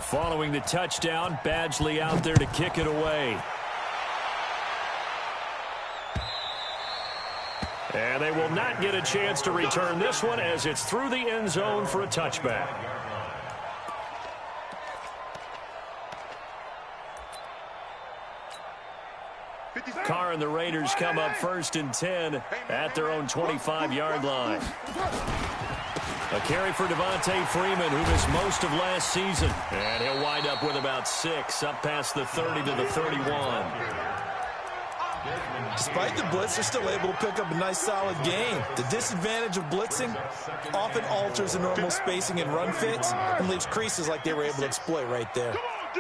Following the touchdown, Badgley out there to kick it away. And they will not get a chance to return this one as it's through the end zone for a touchback. Carr and the Raiders come up 1st and 10 at their own 25-yard line. A carry for Devontae Freeman, who missed most of last season. And he'll wind up with about 6, up past the 30 to the 31. Despite the blitz, they're still able to pick up a nice, solid gain. The disadvantage of blitzing often alters the normal spacing and run fits and leaves creases like they were able to exploit right there.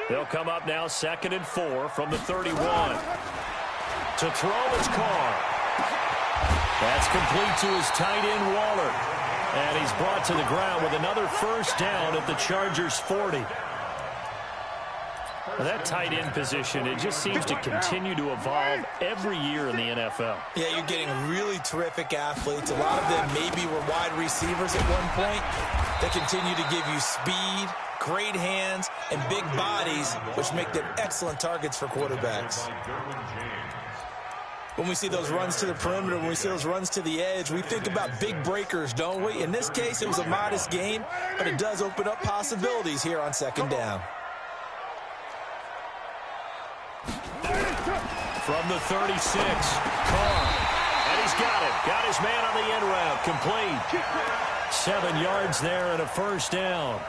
They'll come up now 2nd and 4 from the 31. To throw, it's Carr. That's complete to his tight end, Waller. And he's brought to the ground with another 1st down at the Chargers' 40. Well, that tight end position, it just seems to continue to evolve every year in the NFL. Yeah, you're getting really terrific athletes. A lot of them maybe were wide receivers at one point. They continue to give you speed, great hands, and big bodies, which make them excellent targets for quarterbacks. When we see those runs to the perimeter, when we see those runs to the edge, we think about big breakers, don't we? In this case, it was a modest gain, but it does open up possibilities here on 2nd down. From the 36, Carr. And he's got it. Got his man on the end route. Complete. 7 yards there and a 1st down.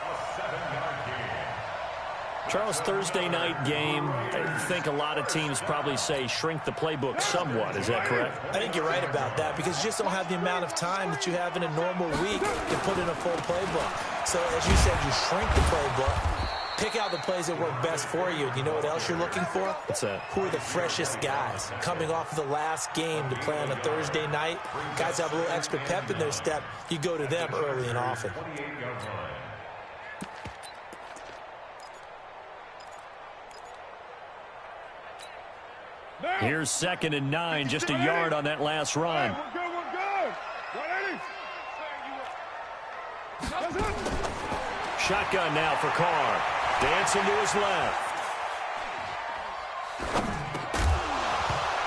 Charles, Thursday night game, I think a lot of teams probably say shrink the playbook somewhat. Is that correct? I think you're right about that because you just don't have the amount of time that you have in a normal week to put in a full playbook. So, as you said, you shrink the playbook, pick out the plays that work best for you. And you know what else you're looking for? What's that? Who are the freshest guys coming off of the last game to play on a Thursday night? Guys have a little extra pep in their step. You go to them early and often. Here's 2nd and 9, just a yard on that last run. Shotgun now for Carr. Dancing to his left.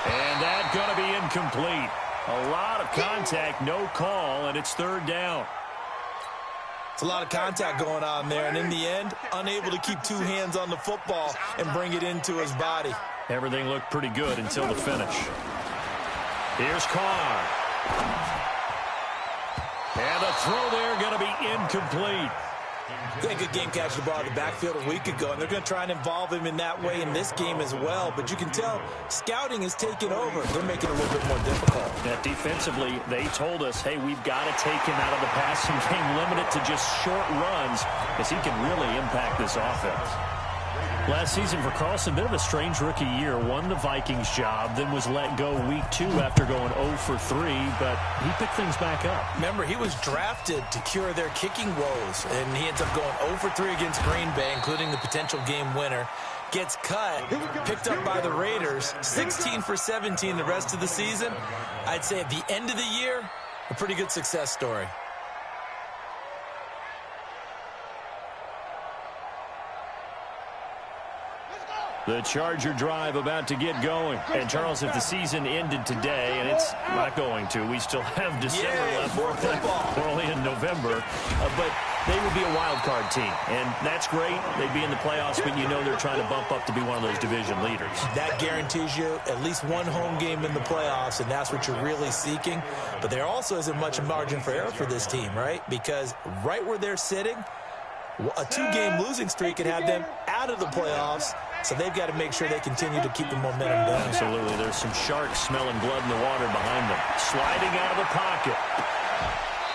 And that's going to be incomplete. A lot of contact, no call, and it's 3rd down. It's a lot of contact going on there, and in the end, unable to keep 2 hands on the football and bring it into his body. Everything looked pretty good until the finish. Here's Carr. And the throw there going to be incomplete. He had a good game catching the ball in the backfield a week ago, and they're going to try and involve him in that way in this game as well. But you can tell scouting is taking over. They're making it a little bit more difficult. Yeah, defensively, they told us, hey, we've got to take him out of the passing game, limit it to just short runs, because he can really impact this offense. Last season for Carlson, a bit of a strange rookie year. Won the Vikings job, then was let go week 2 after going 0 for 3, but he picked things back up. Remember, he was drafted to cure their kicking woes, and he ends up going 0 for 3 against Green Bay, including the potential game winner. Gets cut, picked up by the Raiders, 16 for 17 the rest of the season. I'd say at the end of the year, a pretty good success story. The Charger drive about to get going. And, Charles, if the season ended today, and it's not going to, we still have December left. More football. We're only in November. But they would be a wild card team. And that's great. They'd be in the playoffs, but you know they're trying to bump up to be one of those division leaders. That guarantees you at least one home game in the playoffs, and that's what you're really seeking. But there also isn't much margin for error for this team, right? Because right where they're sitting, a 2-game losing streak could have them out of the playoffs. So they've got to make sure they continue to keep the momentum going. Absolutely. There's some sharks smelling blood in the water behind them. Sliding out of the pocket.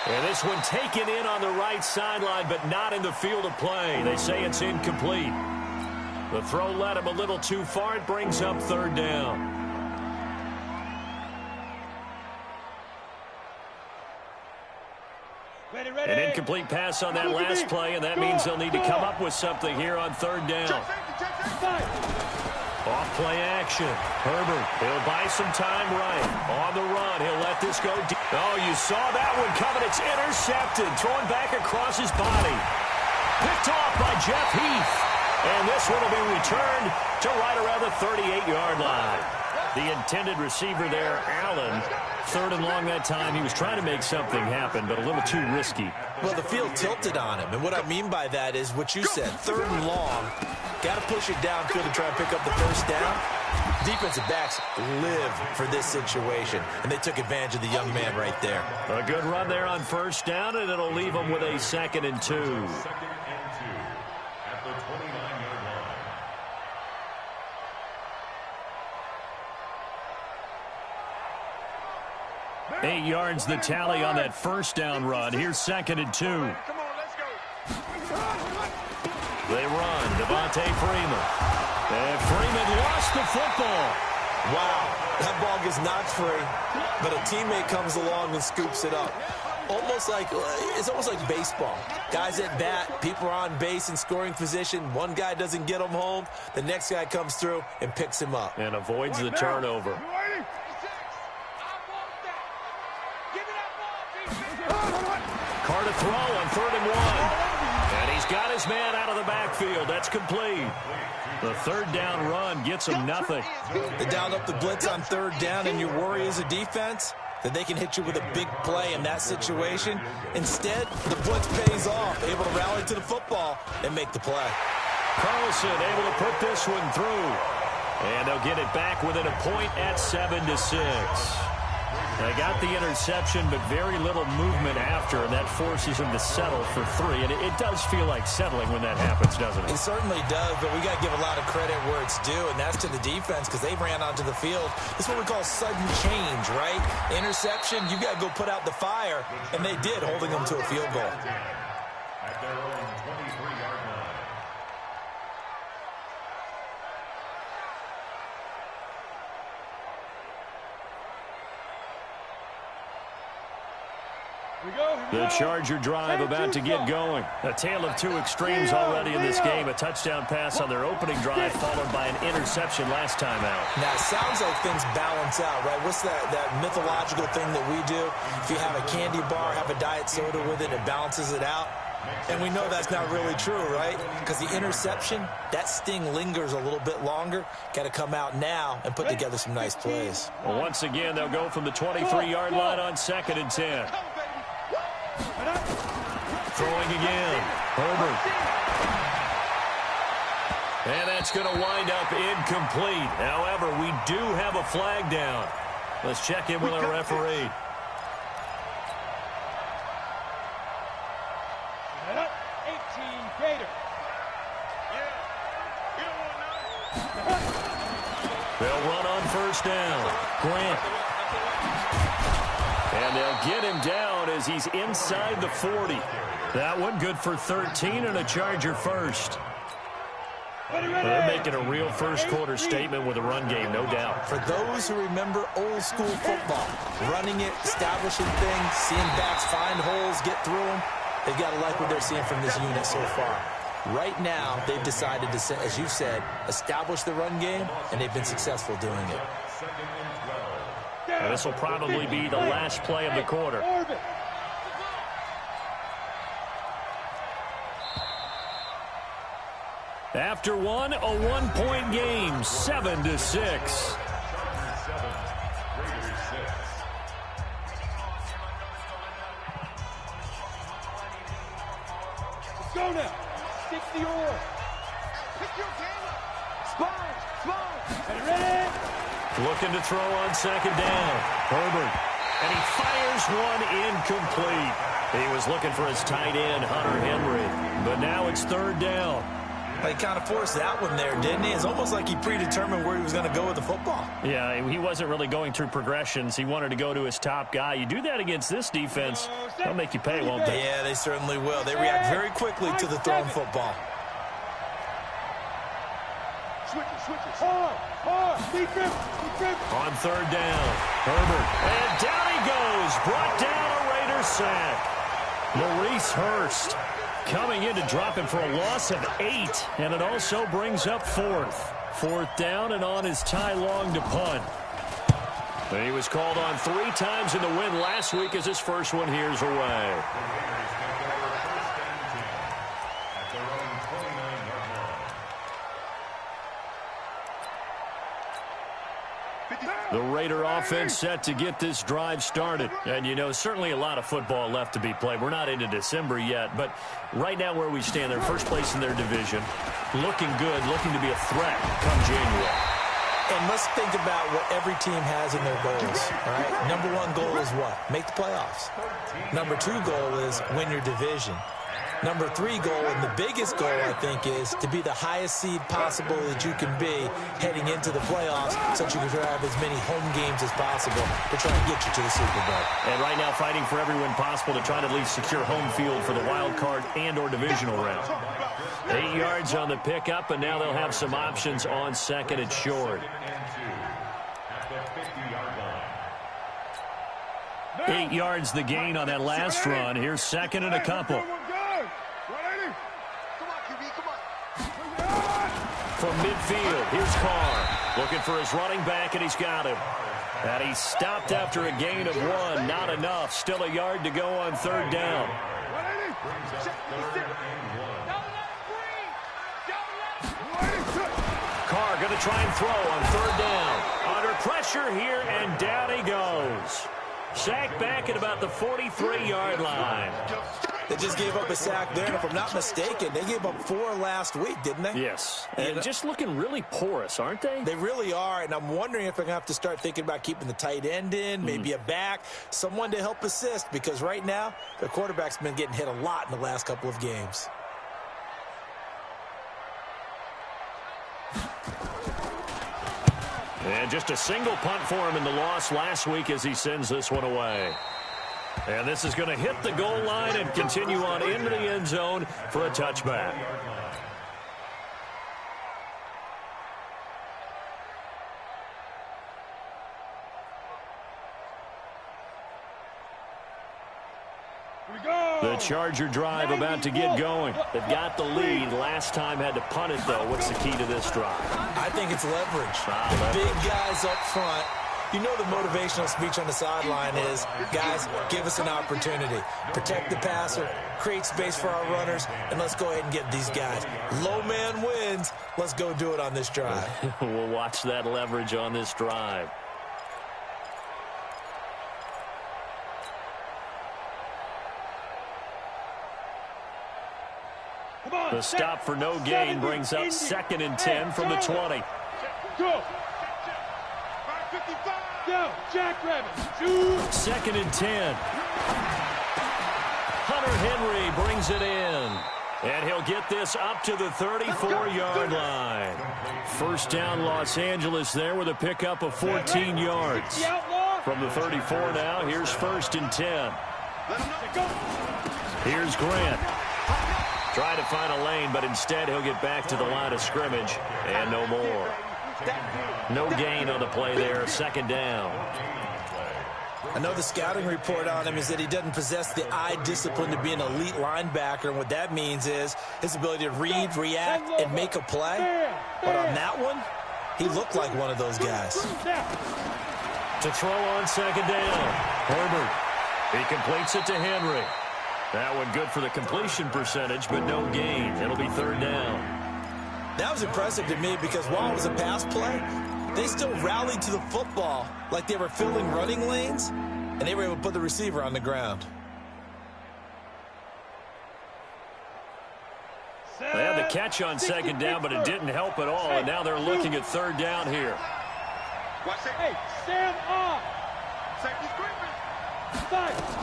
And this one taken in on the right sideline, but not in the field of play. They say it's incomplete. The throw led him a little too far. It brings up 3rd down. An incomplete pass on that last play, and that means they'll need to come up with something here on 3rd down. Off play action. Herbert, he'll buy some time right. On the run, he'll let this go deep. Oh, you saw that one coming. It's intercepted. Thrown back across his body. Picked off by Jeff Heath. And this one will be returned to right around the 38-yard line. The intended receiver there, Allen, third and long that time. He was trying to make something happen, but a little too risky. Well, the field tilted on him, and what I mean by that is what you said, third and long. Got to push it downfield to try and pick up the first down. Defensive backs live for this situation, and they took advantage of the young man right there. A good run there on first down, and it'll leave them with a 2nd and 2. At the 29-yard line. 8 yards the tally on that first down run. Here's 2nd and 2. Come on, let's go. They run. Devontae Freeman. And Freeman lost the football. Wow, that ball gets knocked free, but a teammate comes along and scoops it up. It's almost like baseball. Guys at bat, people are on base in scoring position. One guy doesn't get him home. The next guy comes through and picks him up. And avoids the turnover. Carr to throw on 3rd and 1. And he's got his man out of the backfield. That's complete. The third down run gets him nothing. They dialed up the blitz on 3rd down, and your worry as a defense that they can hit you with a big play in that situation. Instead, the blitz pays off, able to rally to the football and make the play. Carlson able to put this one through. And they'll get it back within a point at 7-6. They got the interception, but very little movement after, and that forces them to settle for 3. And it does feel like settling when that happens, doesn't it? It certainly does, but we got to give a lot of credit where it's due, and that's to the defense because they ran onto the field. This is what we call sudden change, right? Interception, you got to go put out the fire, and they did, holding them to a field goal. At their own 23-yard line. The Charger drive about to get going. A tale of 2 extremes already in this game. A touchdown pass on their opening drive followed by an interception last time out. Now, it sounds like things balance out, right? What's that mythological thing that we do? If you have a candy bar, have a diet soda with it, it balances it out. And we know that's not really true, right? Because the interception, that sting lingers a little bit longer. Got to come out now and put together some nice plays. Well, once again, they'll go from the 23-yard line on 2nd and 10. Throwing again. Herbert. And that's going to wind up incomplete. However, we do have a flag down. Let's check in with our referee. They'll run on first down. Grant. And they'll get him down as he's inside the 40. That one good for 13 and a Charger first. They're making a real first-quarter statement with a run game, no doubt. For those who remember old-school football, running it, establishing things, seeing backs find holes, get through them, they've got to like what they're seeing from this unit so far. Right now, they've decided to, as you said, establish the run game, and they've been successful doing it. And this will probably be the last play of the quarter. After one, a one-point game, 7-6. Let's go now. Stick the oar. Pick your game up. Spine. Ready? Looking to throw on 2nd down. Herbert. And he fires one incomplete. He was looking for his tight end, Hunter Henry. But now it's 3rd down. He kind of forced that one there, didn't he? It's almost like he predetermined where he was going to go with the football. Yeah, he wasn't really going through progressions. He wanted to go to his top guy. You do that against this defense, they'll make you pay, won't they? Yeah, they certainly will. They react very quickly to the thrown football. On 3rd down, Herbert. And down he goes. Brought down a Raider sack. Maurice Hurst coming in to drop him for a loss of 8. And it also brings up 4th. 4th down, and on is Ty Long to punt. He was called on 3 times in the win last week as his first one here's away. The Raider offense set to get this drive started. And, you know, certainly a lot of football left to be played. We're not into December yet, but right now where we stand, they're first place in their division, looking good, looking to be a threat come January. And let's think about what every team has in their goals, all right? Number one goal is what? Make the playoffs. Number two goal is win your division. Number three goal, and the biggest goal, I think, is to be the highest seed possible that you can be heading into the playoffs so that you can have as many home games as possible to try and get you to the Super Bowl. And right now fighting for every win possible to try to at least secure home field for the wild card and or divisional round. 8 yards on the pickup, and now they'll have some options on second and short. 8 yards the gain on that last run. Here's second and a couple. From midfield, here's Carr. Looking for his running back, and he's got him. And he stopped after a gain of 1. Not enough. Still a yard to go on third down. Carr going to try and throw on third down. Under pressure here, and down he goes. Sacked back at about the 43-yard line. They just gave up a sack there, and if I'm not mistaken, they gave up 4 last week, didn't they? Yes. And just looking really porous, aren't they? They really are, and I'm wondering if they're going to have to start thinking about keeping the tight end in, maybe a back, someone to help assist, because right now, their quarterback's been getting hit a lot in the last couple of games. And just a single punt for him in the loss last week as he sends this one away. And this is going to hit the goal line and continue on into the end zone for a touchback. The Charger drive about to get going. They've got the lead. Last time had to punt it, though. What's the key to this drive? I think it's leverage. The big guys up front. You know the motivational speech on the sideline is, guys, give us an opportunity. Protect the passer, create space for our runners, and let's go ahead and get these guys. Low man wins. Let's go do it on this drive. We'll watch that leverage on this drive. The stop for no gain brings up 2nd and 10 from the 20. Go! 55! Go! Jackrabbit! Shoot! 2nd and 10. Hunter Henry brings it in. And he'll get this up to the 34-yard line. First down, Los Angeles there with a pickup of 14 yards. From the 34 now, here's 1st and 10. Here's Grant. Try to find a lane, but instead he'll get back to the line of scrimmage, and no more. No gain on the play there, 2nd down. I know the scouting report on him is that he doesn't possess the eye discipline to be an elite linebacker, and what that means is his ability to read, react, and make a play. But on that one, he looked like one of those guys. To throw on 2nd down, Herbert. He completes it to Henry. That one good for the completion percentage, but no gain. It'll be 3rd down. That was impressive to me because while it was a pass play, they still rallied to the football like they were filling running lanes, and they were able to put the receiver on the ground. They had the catch on 2nd down, but it didn't help at all, and now they're looking at 3rd down here. Hey, stand up! Safety's creeping! Stop!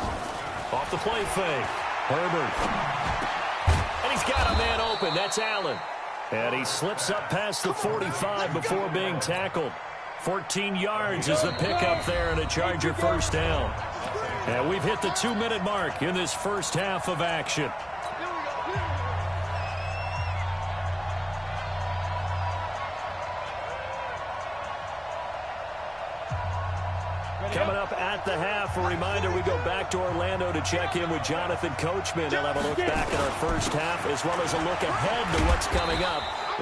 Off the play fake. Herbert. And he's got a man open. That's Allen. And he slips up past the 45 before being tackled. 14 yards is the pickup there and a Charger first down. And we've hit the 2-minute mark in this first half of action. Coming up at the half, a reminder, we go back to Orlando to check in with Jonathan Coachman. They'll have a look back at our first half as well as a look ahead to what's coming up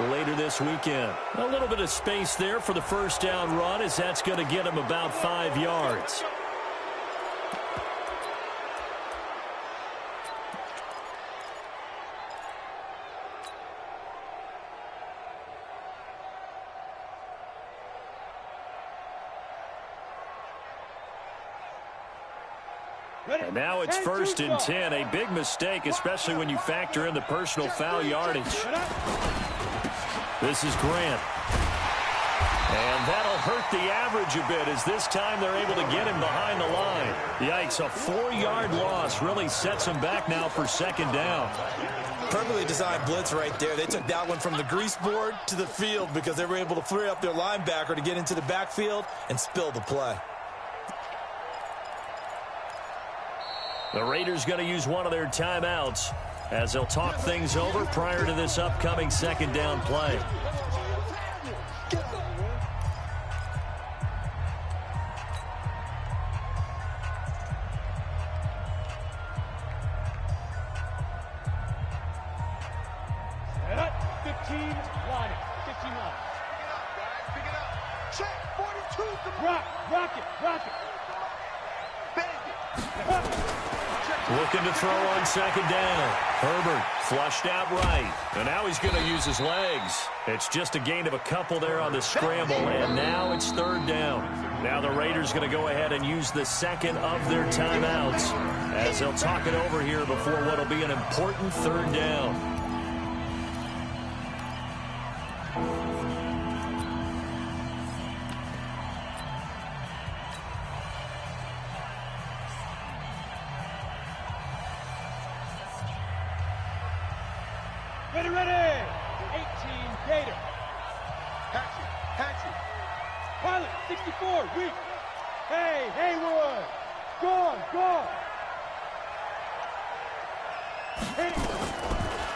later this weekend. A little bit of space there for the first down run as that's going to get him about 5 yards. And now it's 1st and 10. A big mistake, especially when you factor in the personal foul yardage. This is Grant. And that'll hurt the average a bit as this time they're able to get him behind the line. Yikes, a 4-yard loss really sets him back now for 2nd down. Perfectly designed blitz right there. They took that one from the grease board to the field because they were able to free up their linebacker to get into the backfield and spill the play. The Raiders going to use one of their timeouts as they'll talk things over prior to this upcoming 2nd down play. Looking to throw on 2nd down. Herbert flushed out right. And now he's going to use his legs. It's just a gain of a couple there on the scramble, and now it's 3rd down. Now the Raiders going to go ahead and use the 2nd of their timeouts as they'll talk it over here before what will be an important 3rd down. Ready! 18, Gator. Hatchet. Pilot, 64, weak. Hey, Haywood. Gone. Hey.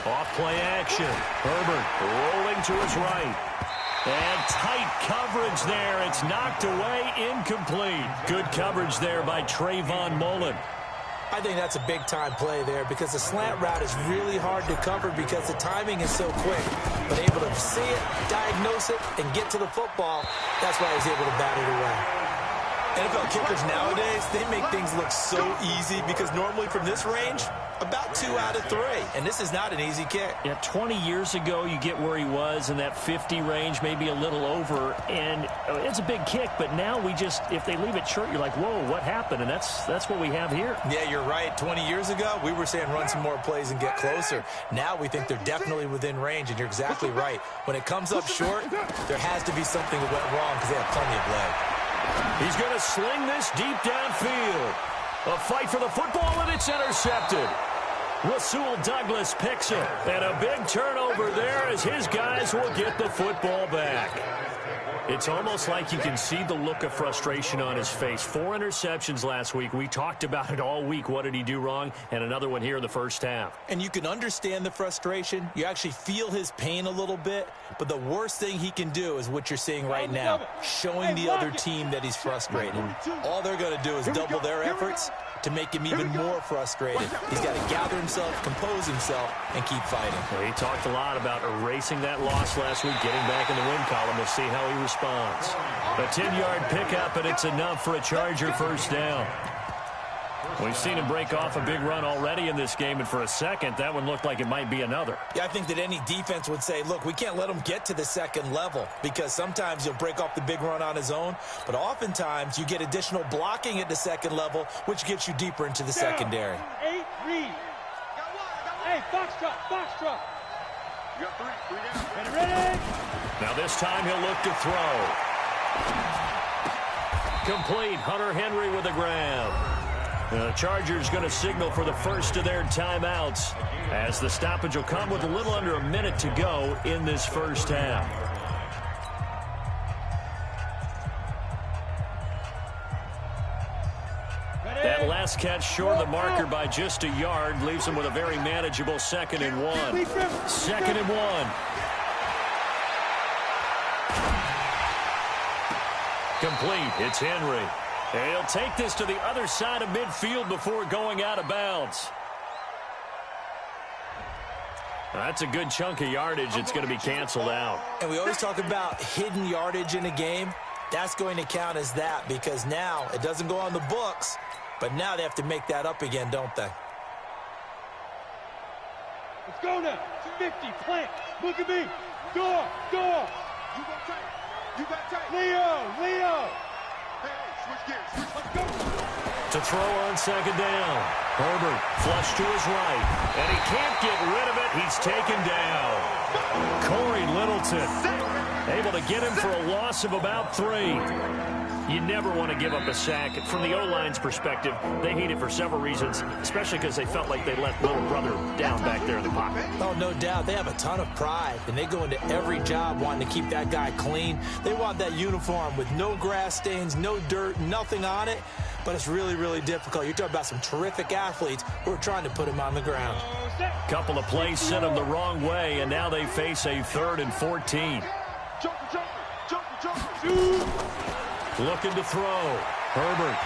Off play action. Herbert rolling to his right. And tight coverage there. It's knocked away, incomplete. Good coverage there by Trayvon Mullen. I think that's a big-time play there because the slant route is really hard to cover because the timing is so quick. But able to see it, diagnose it, and get to the football, that's why he's able to bat it away. NFL kickers nowadays, they make things look so easy because normally from this range, about 2 out of 3. And this is not an easy kick. Yeah, 20 years ago, you get where he was in that 50 range, maybe a little over, and it's a big kick, but now we just, if they leave it short, you're like, whoa, what happened? And that's what we have here. Yeah, you're right. 20 years ago, we were saying run some more plays and get closer. Now we think they're definitely within range, and you're exactly right. When it comes up short, there has to be something that went wrong because they have plenty of leg. He's going to sling this deep downfield. A fight for the football, and it's intercepted. Rasul Douglas picks it, and a big turnover there as his guys will get the football back. It's almost like you can see the look of frustration on his face. 4 interceptions last week. We talked about it all week. What did he do wrong? And another one here in the first half. And you can understand the frustration. You actually feel his pain a little bit. But the worst thing he can do is what you're seeing right now, showing the other team that he's frustrated. All they're going to do is double their efforts to make him even more frustrated. He's got to gather himself, compose himself, and keep fighting. Well, he talked a lot about erasing that loss last week, getting back in the win column. We'll see how he responds. A 10-yard pickup, and it's enough for a Charger first down. We've seen him break off a big run already in this game, and for a second, that one looked like it might be another. Yeah, I think that any defense would say, look, we can't let him get to the second level because sometimes he'll break off the big run on his own, but oftentimes you get additional blocking at the second level, which gets you deeper into the secondary. 8, read. Hey, Foxtrot. You got 3 down. Ready? Now this time he'll look to throw. Complete. Hunter Henry with the grab. The Chargers going to signal for the first of their timeouts as the stoppage will come with a little under a minute to go in this first half. That last catch short of the marker by just a yard leaves them with a very manageable 2nd and 1. 2nd and 1. Complete. It's Henry. He'll take this to the other side of midfield before going out of bounds. That's a good chunk of yardage. It's going to be canceled out. And we always talk about hidden yardage in a game. That's going to count as that because now it doesn't go on the books, but now they have to make that up again, don't they? Let's go now. 50, plant. Look at me. Door. You got tight. Leo. Hey, switch gears. Let's go. To throw on second down. Herbert flush to his right. And he can't get rid of it. He's taken down. Corey Littleton able to get him for a loss of about 3. You never want to give up a sack. From the O-line's perspective, they hate it for several reasons, especially because they felt like they let little brother down back there in the pocket. Oh, no doubt. They have a ton of pride, and they go into every job wanting to keep that guy clean. They want that uniform with no grass stains, no dirt, nothing on it. But it's really, really difficult. You're talking about some terrific athletes who are trying to put him on the ground. Couple of plays sent him the wrong way, and now they face a 3rd and 14. Looking to throw. Herbert.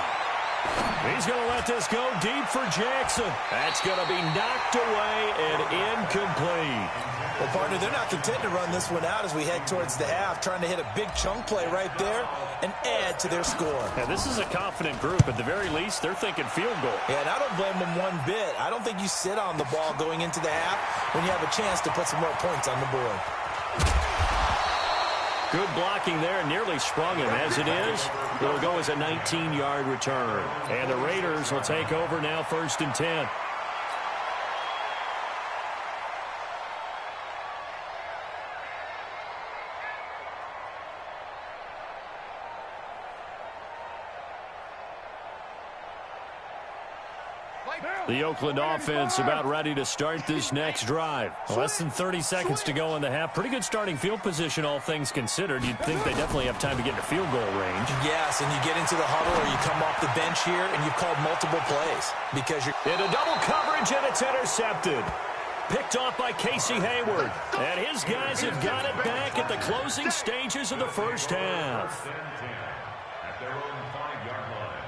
He's going to let this go deep for Jackson. That's going to be knocked away and incomplete. Well, partner, they're not content to run this one out as we head towards the half, trying to hit a big chunk play right there and add to their score. Yeah, this is a confident group. At the very least, they're thinking field goal. Yeah, and I don't blame them one bit. I don't think you sit on the ball going into the half when you have a chance to put some more points on the board. Good blocking there, nearly sprung him. As it is, it'll go as a 19-yard return. And the Raiders will take over now, 1st and 10. The Oakland offense about ready to start this next drive. Less than 30 seconds to go in the half. Pretty good starting field position, all things considered. You'd think they definitely have time to get into field goal range. Yes, and you get into the huddle or you come off the bench here and you've called multiple plays because you're into double coverage, and it's intercepted. Picked off by Casey Hayward. And his guys have got it back at the closing stages of the first half. At their own 5-yard line.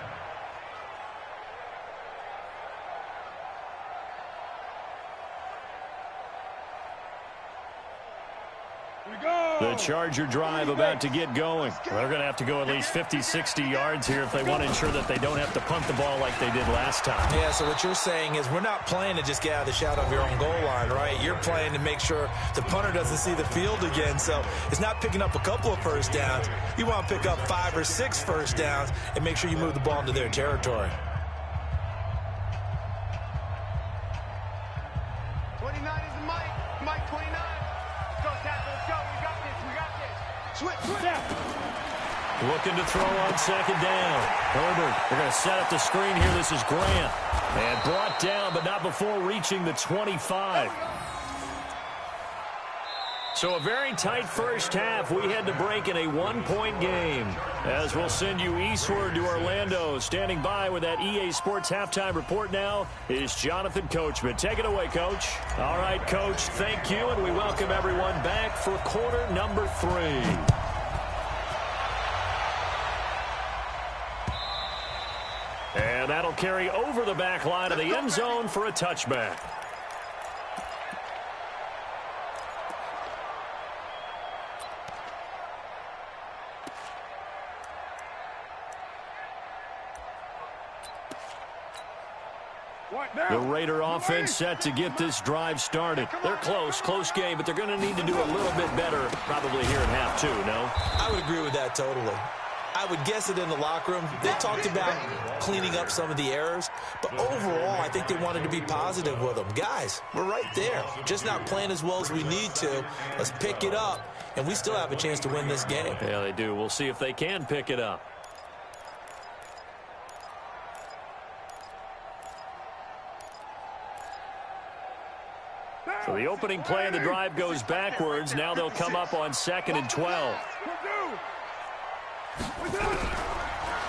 The Charger drive about to get going. They're going to have to go at least 50, 60 yards here if they want to ensure that they don't have to punt the ball like they did last time. Yeah, so what you're saying is we're not playing to just get out of the shadow of your own goal line, right? You're playing to make sure the punter doesn't see the field again. So it's not picking up a couple of first downs. You want to pick up 5 or 6 first downs and make sure you move the ball into their territory. 29 is the Mike. Mike 29. Let's go, tackle. Let's go. We got this. We got this. Switch. Looking to throw on second down. Herbert, they're going to set up the screen here. This is Grant. And brought down, but not before reaching the 25. So a very tight first half. We had to break in a 1-point game. As we'll send you eastward to Orlando. Standing by with that EA Sports halftime report now is Jonathan Coachman. Take it away, Coach. All right, Coach, thank you, and we welcome everyone back for quarter number 3. And that'll carry over the back line of the end zone for a touchback. The Raider offense set to get this drive started. They're close game, but they're going to need to do a little bit better probably here in half 2, no? I would agree with that totally. I would guess it in the locker room. They talked about cleaning up some of the errors, but overall, I think they wanted to be positive with them. Guys, we're right there. Just not playing as well as we need to. Let's pick it up, and we still have a chance to win this game. Yeah, they do. We'll see if they can pick it up. So the opening play of the drive goes backwards. Now they'll come up on 2nd and 12.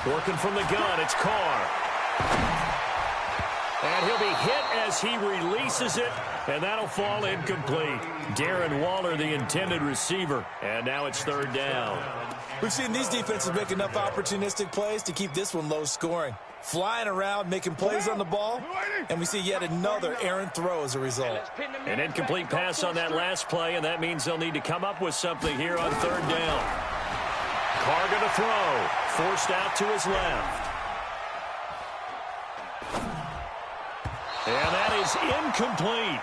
Working from the gun, it's Carr. And he'll be hit as he releases it, and that'll fall incomplete. Darren Waller, the intended receiver, and now it's 3rd down. We've seen these defenses make enough opportunistic plays to keep this one low scoring. Flying around, making plays on the ball, and we see yet another errant throw as a result. An incomplete pass on that last play, and that means they'll need to come up with something here on 3rd down. Carr going to throw. Forced out to his left. And that is incomplete.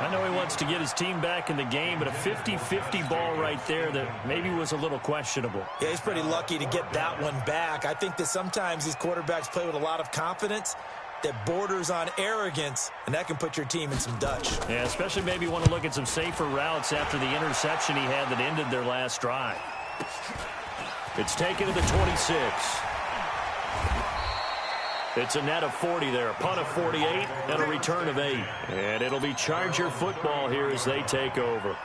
I know he wants to get his team back in the game, but a 50-50 ball right there that maybe was a little questionable. Yeah, he's pretty lucky to get that one back. I think that sometimes these quarterbacks play with a lot of confidence that borders on arrogance, and that can put your team in some Dutch. Yeah, especially maybe want to look at some safer routes after the interception he had that ended their last drive. It's taken to the 26. It's a net of 40 there, a punt of 48, and a return of 8. And it'll be Charger football here as they take over.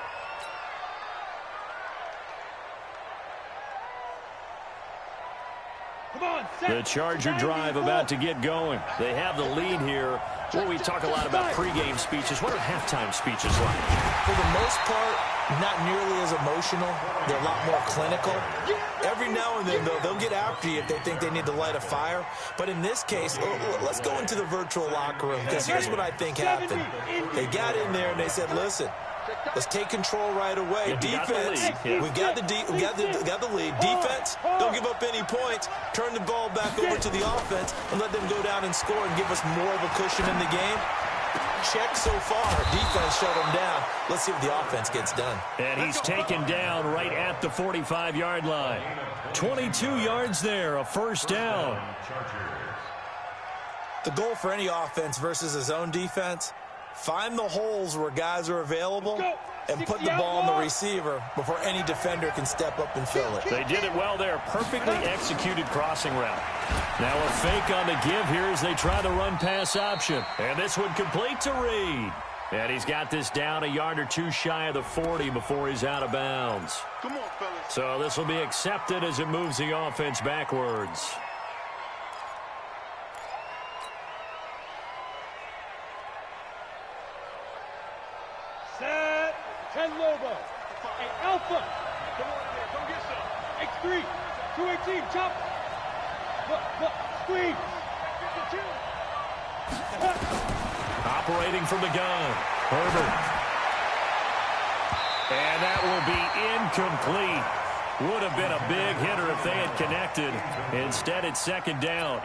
The Charger drive about to get going. They have the lead here. Well, we talk a lot about pregame speeches. What are halftime speeches like? For the most part, not nearly as emotional. They're a lot more clinical. Every now and then, though, they'll get after you if they think they need to light a fire. But in this case, let's go into the virtual locker room, because here's what I think happened. They got in there and they said, listen, let's take control right away. Defense, we've got the lead. Defense, don't give up any points. Turn the ball back over to the offense and let them go down and score and give us more of a cushion in the game. Check so far. Defense shut them down. Let's see what the offense gets done. And he's taken down right at the 45-yard line. 22 yards there, a first down. The goal for any offense versus his own defense, find the holes where guys are available and put the ball on the receiver before any defender can step up and fill it. They did it well there. Perfectly executed crossing route. Now a fake on the give here as they try the run-pass option. And this one complete to Reed. And he's got this down a yard or two shy of the 40 before he's out of bounds. Come on, fellas. So this will be accepted as it moves the offense backwards. Set. 10 Lobo. Hey, Alpha. Come on in there. Come get some. X3. 218. Chop. Look. Squeeze. Operating from the gun. Herbert. And that will be incomplete. Would have been a big hitter if they had connected. Instead, it's second down.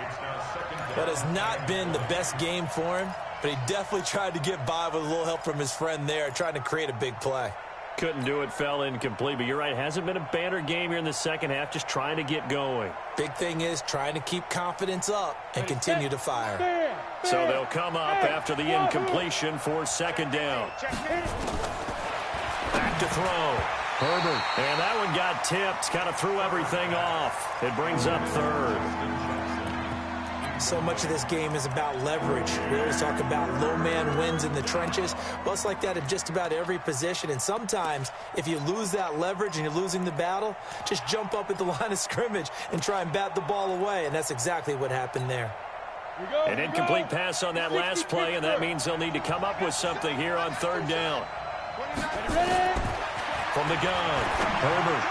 That has not been the best game for him, but he definitely tried to get by with a little help from his friend there, trying to create a big play. Couldn't do it, fell incomplete. But you're right, hasn't been a banner game here in the second half, just trying to get going. Big thing is trying to keep confidence up and continue to fire. So they'll come up after the incompletion for second down. Back to throw. Herbert. And that one got tipped, kind of threw everything off. It brings up third. So much of this game is about leverage. We always talk about low man wins in the trenches. Well, it's like that in just about every position. And sometimes, if you lose that leverage and you're losing the battle, just jump up at the line of scrimmage and try and bat the ball away. And that's exactly what happened there. An incomplete pass on that last play, and that means they'll need to come up with something here on third down. From the gun, Herbert.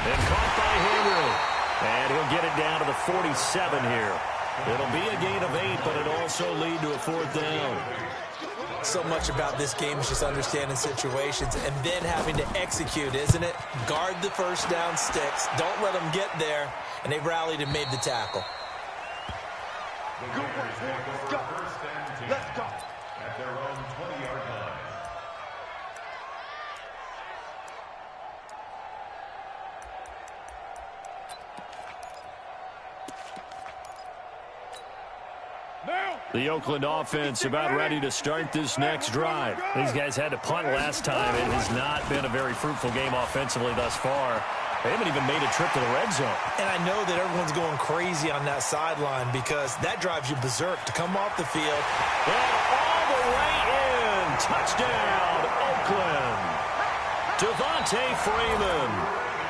And caught by Henry. And he'll get it down to the 47 here. It'll be a gain of 8, but it'll also lead to a fourth down. So much about this game is just understanding situations and then having to execute, isn't it? Guard the first down sticks. Don't let them get there. And they rallied and made the tackle. Let's go. At their own 20-yard line. The Oakland offense about ready to start this next drive. These guys had to punt last time. It has not been a very fruitful game offensively thus far. They haven't even made a trip to the red zone. And I know that everyone's going crazy on that sideline because that drives you berserk to come off the field. And all the way in. Touchdown, Oakland. Devontae Freeman.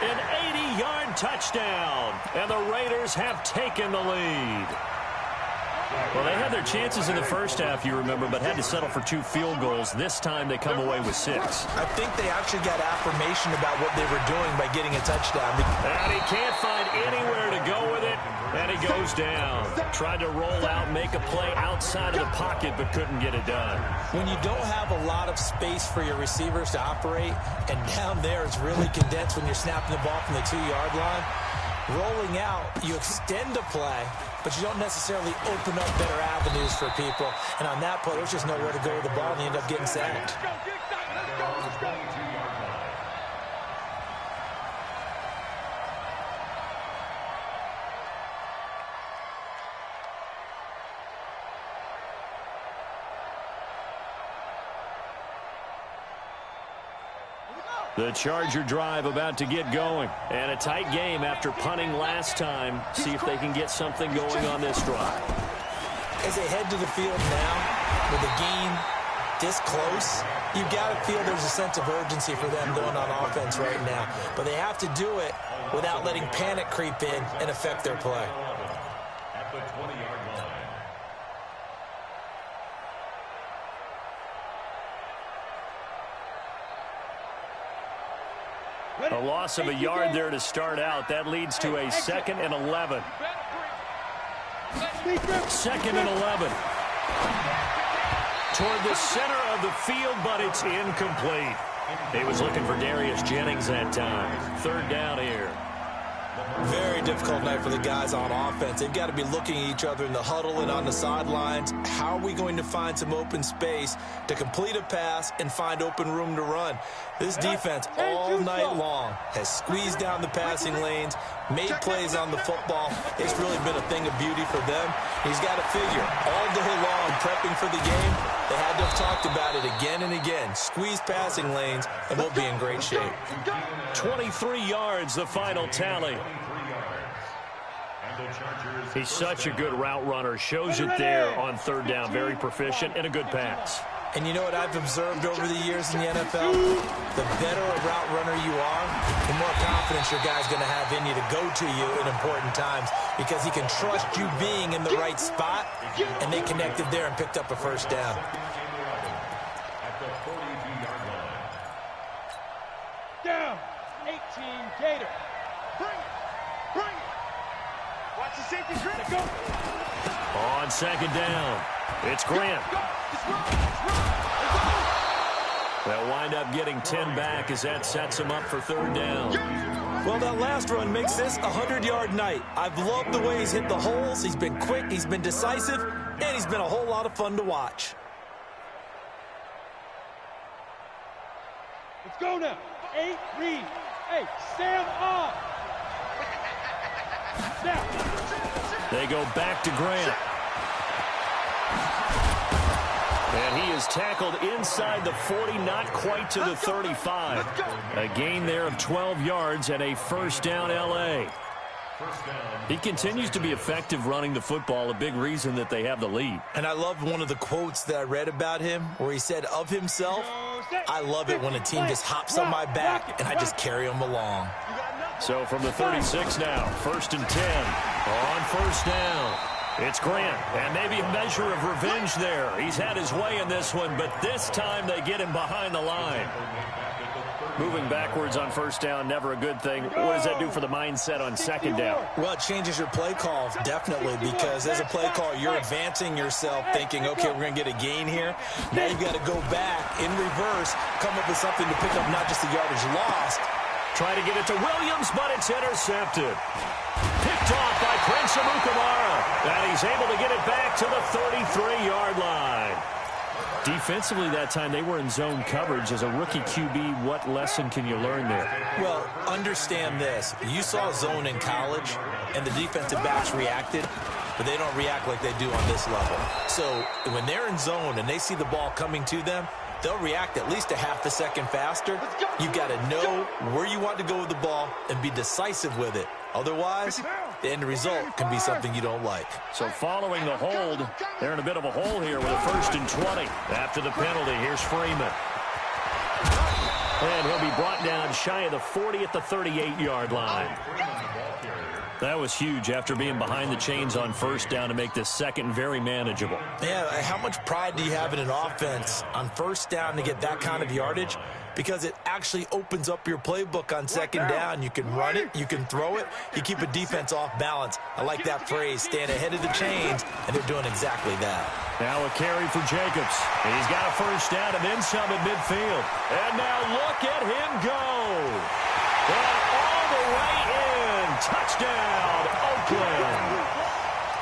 An 80-yard touchdown. And the Raiders have taken the lead. Well, they had their chances in the first half, you remember, but had to settle for 2 field goals. This time they come away with 6. I think they actually got affirmation about what they were doing by getting a touchdown. And he can't find anywhere to go with it, and he goes down. Tried to roll out, make a play outside of the pocket, but couldn't get it done. When you don't have a lot of space for your receivers to operate, and down there it's really condensed when you're snapping the ball from the 2-yard line, rolling out, you extend a play, but you don't necessarily open up better avenues for people. And on that play, there's just nowhere to go with the ball, and you end up getting sacked. Let's go. The Charger drive about to get going. And a tight game after punting last time. See if they can get something going on this drive. As they head to the field now, with the game this close, you've got to feel there's a sense of urgency for them going on offense right now. But they have to do it without letting panic creep in and affect their play. At the 20-yard line. A loss of a yard there to start out. That leads to a 2nd and 11. 2nd and 11. Toward the center of the field, but it's incomplete. He was looking for Darius Jennings that time. 3rd down here. Very difficult night for the guys on offense. They've got to be looking at each other in the huddle and on the sidelines. How are we going to find some open space to complete a pass and find open room to run? This defense all night long has squeezed down the passing lanes, made plays on the football. It's really been a thing of beauty for them. He's got to figure all day long prepping for the game. They had to have talked about it again and again. Squeeze passing lanes, and we'll be in great shape. 23 yards, the final tally. He's such a good route runner. Shows it there on 3rd down. Very proficient and a good pass. And you know what I've observed over the years in the NFL? The better a route runner you are, the more confidence your guy's going to have in you to go to you in important times, because he can trust you being in the right spot, and they connected there and picked up a 1st down. At the 42-yard line. Down. 18 Gator. Bring it. Bring it. Watch the safety grip. Go. On 2nd down, it's Grant. They'll wind up getting 10 back as that sets him up for 3rd down. Well, that last run makes this a 100-yard night. I've loved the way he's hit the holes. He's been quick, he's been decisive, and he's been a whole lot of fun to watch. Let's go now. 8, read. Hey, stand up. Now. They go back to Grant. And he is tackled inside the 40, not quite to the 35. A gain there of 12 yards and a 1st down L.A. He continues to be effective running the football, a big reason that they have the lead. And I love one of the quotes that I read about him where he said of himself, "I love it when a team just hops on my back and I just carry them along." So from the 36 now, 1st and 10 on 1st down. It's Grant, and maybe a measure of revenge there. He's had his way in this one, but this time they get him behind the line. Moving backwards on 1st down, never a good thing. What does that do for the mindset on 2nd down? Well, it changes your play call, definitely, because as a play call, you're advancing yourself thinking, okay, we're going to get a gain here. Now you've got to go back in reverse, come up with something to pick up not just the yardage lost. Try to get it to Williams, but it's intercepted. Picked off by Prince Amukamara. And he's able to get it back to the 33-yard line. Defensively that time, they were in zone coverage. As a rookie QB, what lesson can you learn there? Well, understand this. You saw zone in college, and the defensive backs reacted, but they don't react like they do on this level. So when they're in zone and they see the ball coming to them, they'll react at least a half a second faster. You've got to know where you want to go with the ball and be decisive with it. Otherwise, the end result can be something you don't like. So following the hold, they're in a bit of a hole here with a 1st and 20. After the penalty, here's Freeman. And he'll be brought down shy of the 40 at the 38-yard line. That was huge after being behind the chains on 1st down to make this 2nd very manageable. Yeah, how much pride do you have in an offense on 1st down to get that kind of yardage? Because it actually opens up your playbook on 2nd down. You can run it, you can throw it, you keep a defense off balance. I like that phrase, stand ahead of the chains, and they're doing exactly that. Now a carry for Jacobs. He's got a 1st down and then some at midfield. And now look at him go. And all the way in. Touchdown, Oakland.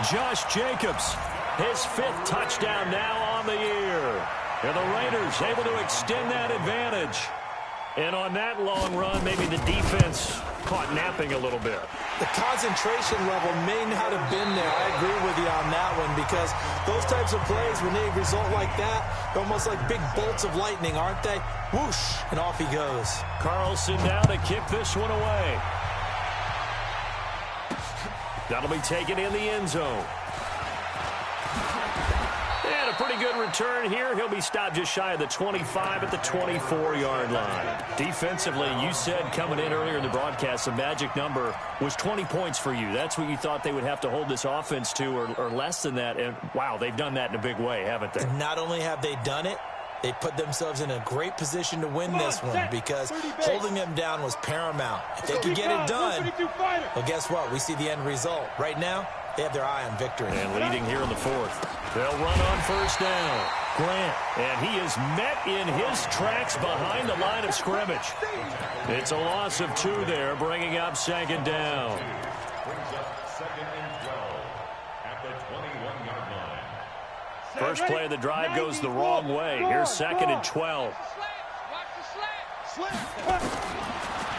Josh Jacobs, his 5th touchdown now on the year. And the Raiders able to extend that advantage. And on that long run, maybe the defense caught napping a little bit. The concentration level may not have been there. I agree with you on that one, because those types of plays, when they result like that, they're almost like big bolts of lightning, aren't they? Whoosh, and off he goes. Carlson now to kick this one away. That'll be taken in the end zone. And a pretty good return here. He'll be stopped just shy of the 25 at the 24-yard line. Defensively, you said coming in earlier in the broadcast, the magic number was 20 points for you. That's what you thought they would have to hold this offense to, or less than that. And, wow, they've done that in a big way, haven't they? And not only have they done it, they put themselves in a great position to win this one, because holding them down was paramount. If they could get it done, well, guess what? We see the end result. Right now, they have their eye on victory. And leading here in the 4th. They'll run on first down. Grant, and he is met in his tracks behind the line of scrimmage. It's a loss of 2 there, bringing up 2nd down. Brings up 2nd and 12 at the 21-yard line. First play of the drive goes the wrong way. Here's 2nd and 12.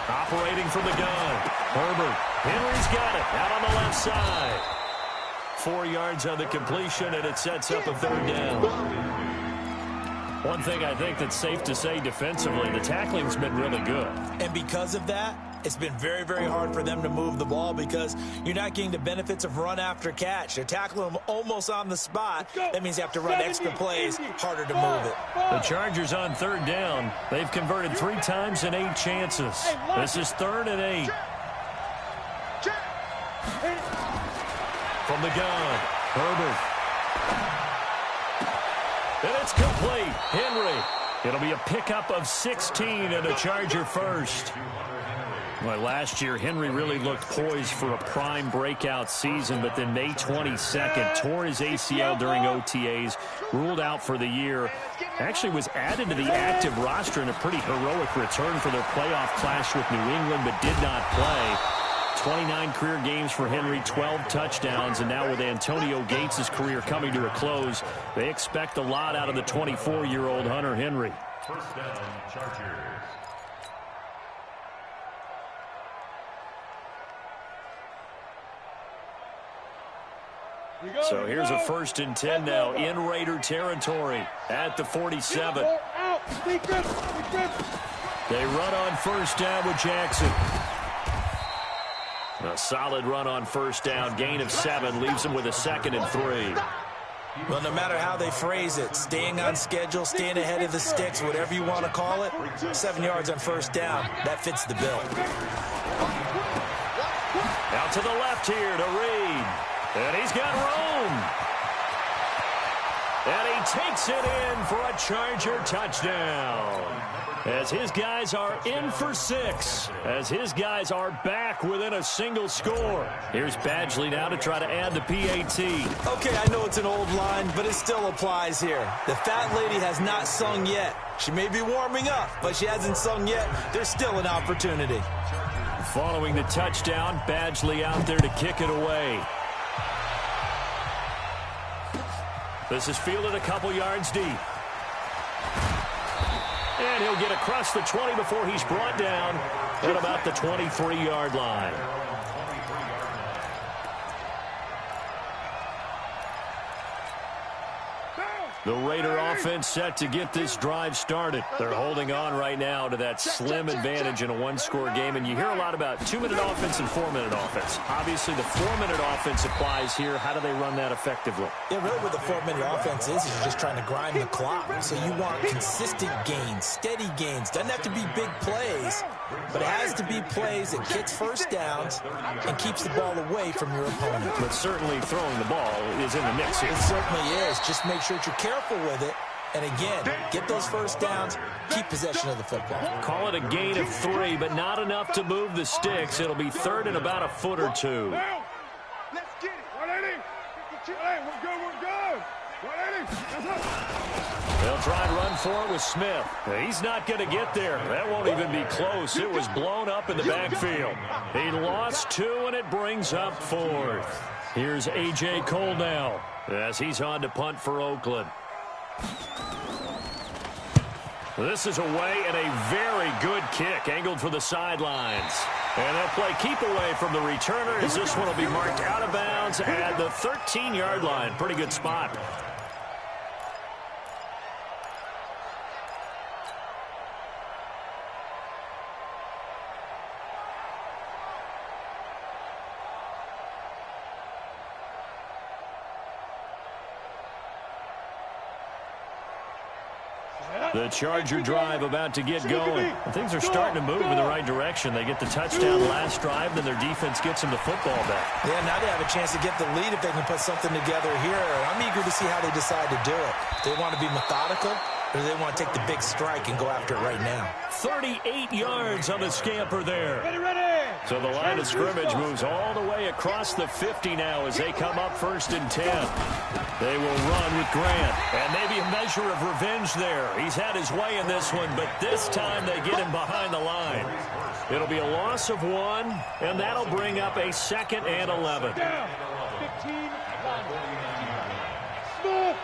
Operating from the gun. Herbert. Henry's got it. Out on the left side. 4 yards on the completion, and it sets up a 3rd down. One thing I think that's safe to say defensively, the tackling's been really good. And because of that, it's been very, very hard for them to move the ball, because you're not getting the benefits of run after catch. They're tackling them almost on the spot. That means you have to run extra plays, harder to move it. The Chargers on 3rd down. They've converted 3 times in 8 chances. This is 3rd and 8. From the gun, Herbert. And it's complete. Henry. It'll be a pickup of 16 and a Charger first. Well, last year, Henry really looked poised for a prime breakout season, but then May 22nd, tore his ACL during OTAs, ruled out for the year. Actually was added to the active roster in a pretty heroic return for their playoff clash with New England, but did not play. 29 career games for Henry, 12 touchdowns, and now with Antonio Gates' career coming to a close, they expect a lot out of the 24-year-old Hunter Henry. First down, Chargers. So here's a 1st and 10 now in Raider territory at the 47. They run on first down with Jackson. A solid run on first down, gain of 7, leaves them with a 2nd and 3. Well, no matter how they phrase it, staying on schedule, staying ahead of the sticks, whatever you want to call it, 7 yards on first down, that fits the bill. Out to the left here to Reed. And he's got room. And he takes it in for a Charger touchdown. As his guys are in for 6. As his guys are back within a single score. Here's Badgley now to try to add the PAT. Okay, I know it's an old line, but it still applies here. The fat lady has not sung yet. She may be warming up, but she hasn't sung yet. There's still an opportunity. Following the touchdown, Badgley out there to kick it away. This is fielded a couple yards deep. And he'll get across the 20 before he's brought down at about the 23-yard line. The Raider offense set to get this drive started. They're holding on right now to that slim advantage in a one-score game. And you hear a lot about 2-minute offense and 4-minute offense. Obviously, the 4-minute offense applies here. How do they run that effectively? Yeah, really what the 4-minute offense is you're just trying to grind the clock. So you want consistent gains, steady gains. Doesn't have to be big plays, but it has to be plays that gets first downs and keeps the ball away from your opponent. But certainly throwing the ball is in the mix here. It certainly is. Just make sure that you're careful with it. And again, get those first downs, keep possession of the football. Call it a gain of 3, but not enough to move the sticks. It'll be 3rd and about a foot or 2. Let's get it. 180. Hey, we're good. 180. They'll try and run for it with Smith. He's not going to get there. That won't even be close. It was blown up in the backfield. He lost 2, and it brings up 4th. Here's A.J. Cole now as he's on to punt for Oakland. This is away and a very good kick angled for the sidelines. And they'll play keep away from the returner as this one will be marked out of bounds at the 13-yard line. Pretty good spot. The Charger drive about to get going. Things are starting to move in the right direction. They get the touchdown last drive, then their defense gets them the football back. Yeah, now they have a chance to get the lead if they can put something together here. I'm eager to see how they decide to do it. Do they want to be methodical, or do they want to take the big strike and go after it right now? 38 yards on the scamper there. Ready. So the line of scrimmage moves all the way across the 50 now as they come up 1st and 10. They will run with Grant, and maybe a measure of revenge there. He's had his way in this one, but this time they get him behind the line. It'll be a loss of 1, and that'll bring up a 2nd and 11. Down. 15. Smith.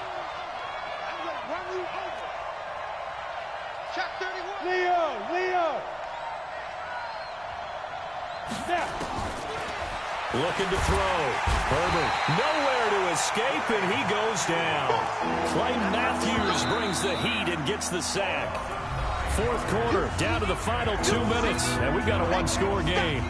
Check 31. Leo. Snap. Looking to throw. Herbert nowhere to escape, and he goes down. Clay Matthews brings the heat and gets the sack. 4th quarter, down to the final 2 minutes, and we've got a 1-score game.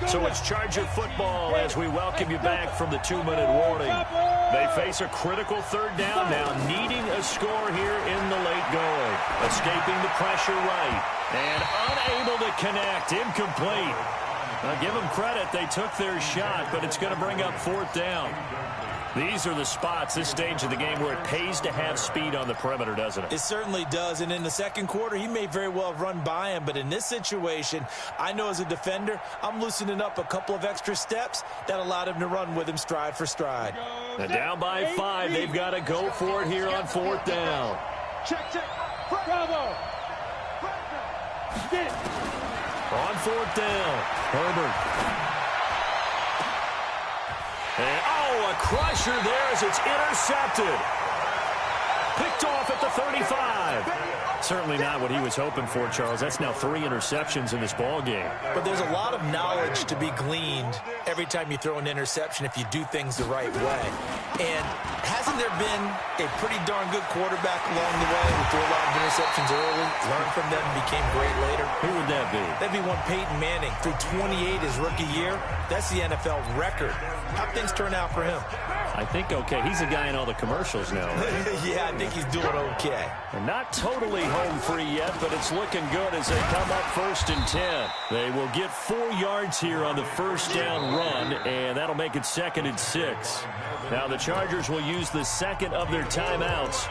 So it's Charger football as we welcome you back from the 2-minute warning. They face a critical 3rd down now, needing a score here in the late going. Escaping the pressure right, and unable to connect, incomplete. Now give them credit, they took their shot, but it's going to bring up 4th down. These are the spots, this stage of the game, where it pays to have speed on the perimeter, doesn't it? It certainly does, and in the 2nd quarter, he may very well have run by him, but in this situation, I know as a defender, I'm loosening up a couple of extra steps that allowed him to run with him stride for stride. Now down by 5, they've got to go for it here on 4th down. Check. Bravo. Get it. On 4th down, Herbert. And, a crusher there as it's intercepted. Picked off at the 35. Certainly not what he was hoping for, Charles. That's now 3 interceptions in this ball game. But there's a lot of knowledge to be gleaned every time you throw an interception if you do things the right way. And hasn't there been a pretty darn good quarterback along the way who threw a lot of interceptions early, learned from them, and became great later? Who would that be? That'd be one Peyton Manning. Threw 28 his rookie year. That's the NFL record. How'd things turn out for him? I think okay. He's a guy in all the commercials now, right? Yeah, I think he's doing okay. And not totally home free yet, but it's looking good as they come up 1st and 10. They will get 4 yards here on the 1st down run, and that'll make it 2nd and 6. Now the Chargers will use the 2nd of their timeouts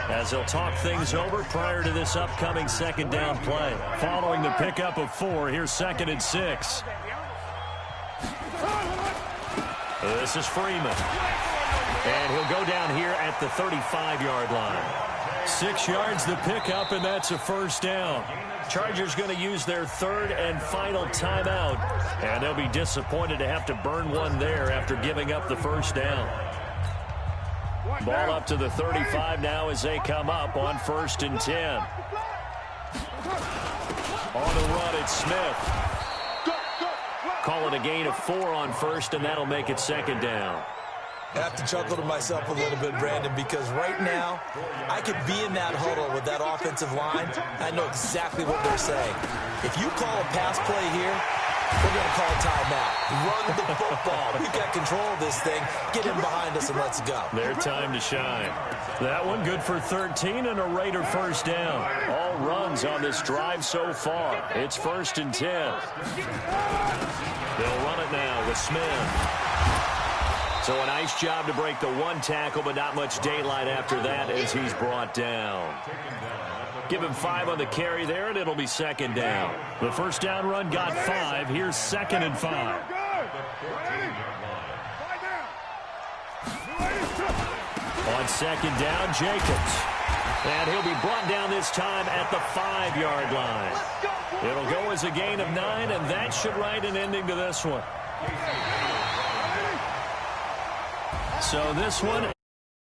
as they'll talk things over prior to this upcoming 2nd down play. Following the pickup of 4, here's 2nd and 6. This is Freeman. And he'll go down here at the 35-yard line. 6 yards the pickup, and that's a 1st down. Chargers going to use their 3rd and final timeout, and they'll be disappointed to have to burn one there after giving up the 1st down. Ball up to the 35 now as they come up on 1st and 10. On the run, it's Smith. Call it a gain of 4 on 1st, and that'll make it 2nd down. I have to chuckle to myself a little bit, Brandon, because right now I could be in that huddle with that offensive line. I know exactly what they're saying. If you call a pass play here, We're going to call timeout. Run the football. We've got control of this thing. Get him behind us and let's go. Their time to shine. That one good for 13 and a Raider first down. All runs on this drive so far. It's 1st and 10. They'll run it now with Smith. So a nice job to break the one tackle, but not much daylight after that as he's brought down. Give him 5 on the carry there, and it'll be 2nd down. The first down run got 5. Here's 2nd and 5. On 2nd down, Jacobs. And he'll be brought down this time at the 5-yard line. It'll go as a gain of 9, and that should write an ending to this one. So this one...